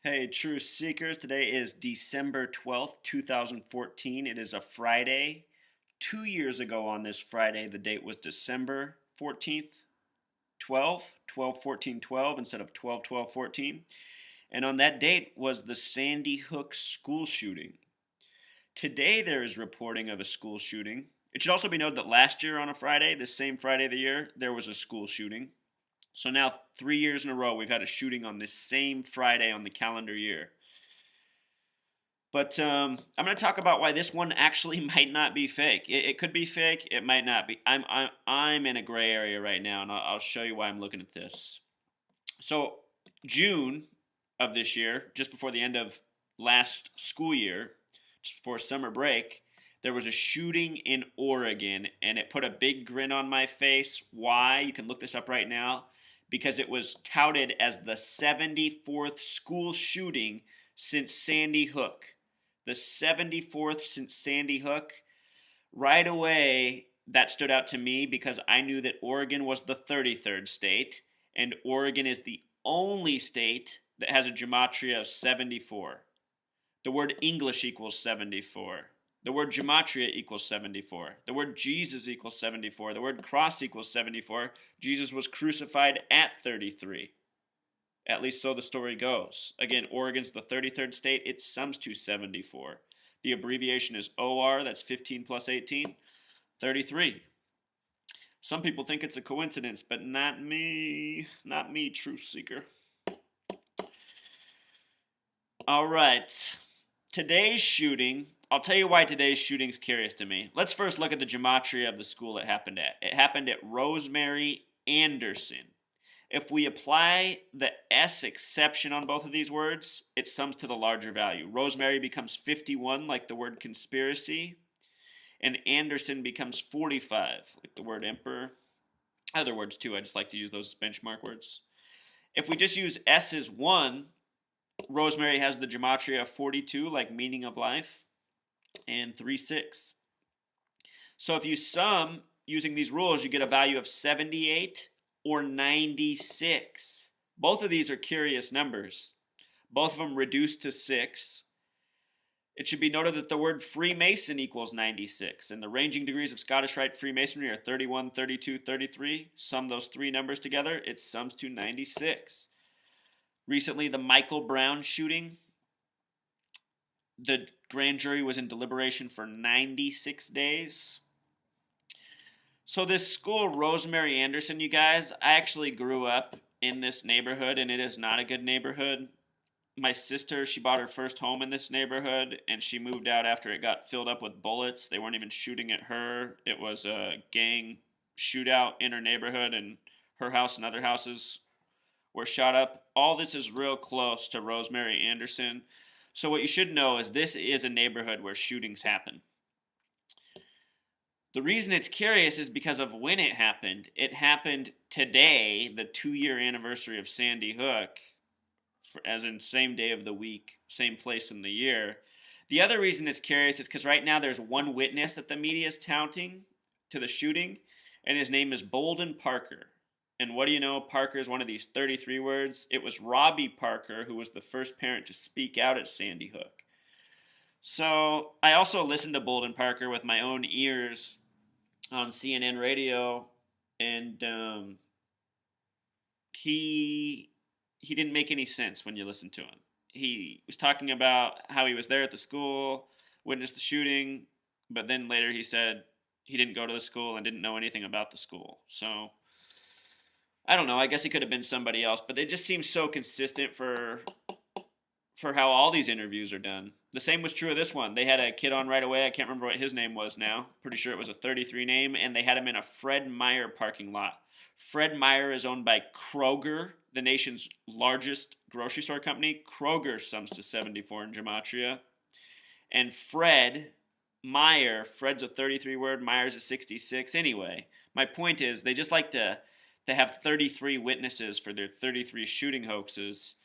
Hey, True Seekers. Today is December 12th, 2014. It is a Friday. 2 years ago on this Friday, the date was December 14th, 12, 14, 12 instead of 12, 12, 14. And on that date was the Sandy Hook school shooting. Today there is reporting of a school shooting. It should also be noted that last year on a Friday, the same Friday of the year, there was a school shooting. So now 3 years in a row, we've had a shooting on this same Friday on the calendar year. But I'm going to talk about why this one actually might not be fake. It could be fake. It might not be. I'm in a gray area right now, and I'll show you why I'm looking at this. So June of this year, just before the end of last school year, just before summer break, there was a shooting in Oregon, and it put a big grin on my face. Why? You can look this up right now. Because it was touted as the 74th school shooting since Sandy Hook. The 74th since Sandy Hook. Right away, that stood out to me because I knew that Oregon was the 33rd state, and Oregon is the only state that has a gematria of 74. The word English equals 74. The word gematria equals 74. The word Jesus equals 74. The word cross equals 74. Jesus was crucified at 33. At least so the story goes. Again, Oregon's the 33rd state. It sums to 74. The abbreviation is OR, that's 15 plus 18, 33. Some people think it's a coincidence, but not me. Not me, truth seeker. All right. Today's shooting, I'll tell you why today's shooting's curious to me. Let's first look at the gematria of the school it happened at. It happened at Rosemary Anderson. If we apply the S exception on both of these words, it sums to the larger value. Rosemary becomes 51, like the word conspiracy, and Anderson becomes 45, like the word emperor. Other words too, I just like to use those as benchmark words. If we just use S as 1, Rosemary has the gematria of 42, like meaning of life, and 3, 6. So if you sum using these rules, you get a value of 78 or 96. Both of these are curious numbers. Both of them reduced to 6. It should be noted that the word Freemason equals 96, and the ranging degrees of Scottish Rite Freemasonry are 31, 32, 33. Sum those three numbers together, it sums to 96. Recently, the Michael Brown shooting, the grand jury was in deliberation for 96 days. So this school, Rosemary Anderson, you guys, I actually grew up in this neighborhood, and it is not a good neighborhood. My sister, she bought her first home in this neighborhood, and she moved out after it got filled up with bullets. They weren't even shooting at her. It was a gang shootout in her neighborhood, and her house and other houses were shot up. All this is real close to Rosemary Anderson. So what you should know is this is a neighborhood where shootings happen. The reason it's curious is because of when it happened. It happened today, the 2-year anniversary of Sandy Hook, as in same day of the week, same place in the year. The other reason it's curious is because right now there's one witness that the media is touting to the shooting, and his name is Bolden Parker. And what do you know? Parker is one of these 33 words. It was Robbie Parker who was the first parent to speak out at Sandy Hook. So I also listened to Bolden Parker with my own ears on CNN radio, and he didn't make any sense when you listen to him. He was talking about how he was there at the school, witnessed the shooting, but then later he said he didn't go to the school and didn't know anything about the school. So I don't know. I guess he could have been somebody else, but it just seems so consistent for how all these interviews are done. The same was true of this one. They had a kid on right away. I can't remember what his name was now. Pretty sure it was a 33 name, and they had him in a Fred Meyer parking lot. Fred Meyer is owned by Kroger, the nation's largest grocery store company. Kroger sums to 74 in gematria. And Fred Meyer, Fred's a 33 word, Meyer's a 66. Anyway, my point is they just like to have 33 witnesses for their 33 shooting hoaxes.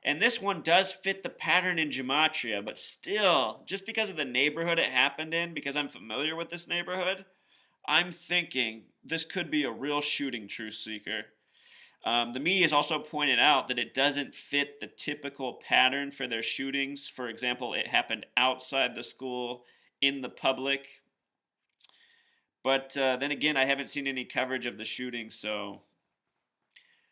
And this one does fit the pattern in gematria, but still, just because of the neighborhood it happened in, because I'm familiar with this neighborhood, I'm thinking this could be a real shooting, truth seeker. The media has also pointed out that it doesn't fit the typical pattern for their shootings. For example, it happened outside the school, in the public. But then again, I haven't seen any coverage of the shooting, so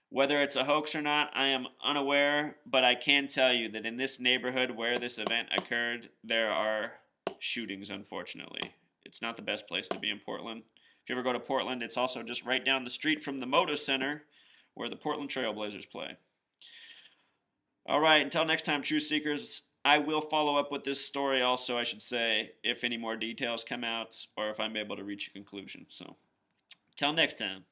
whether it's a hoax or not, I am unaware. But I can tell you that in this neighborhood where this event occurred, there are shootings, unfortunately. It's not the best place to be in Portland. If you ever go to Portland, it's also just right down the street from the Moda Center where the Portland Trailblazers play. All right, until next time, Truth Seekers, I will follow up with this story also, I should say, if any more details come out or if I'm able to reach a conclusion. So, till next time.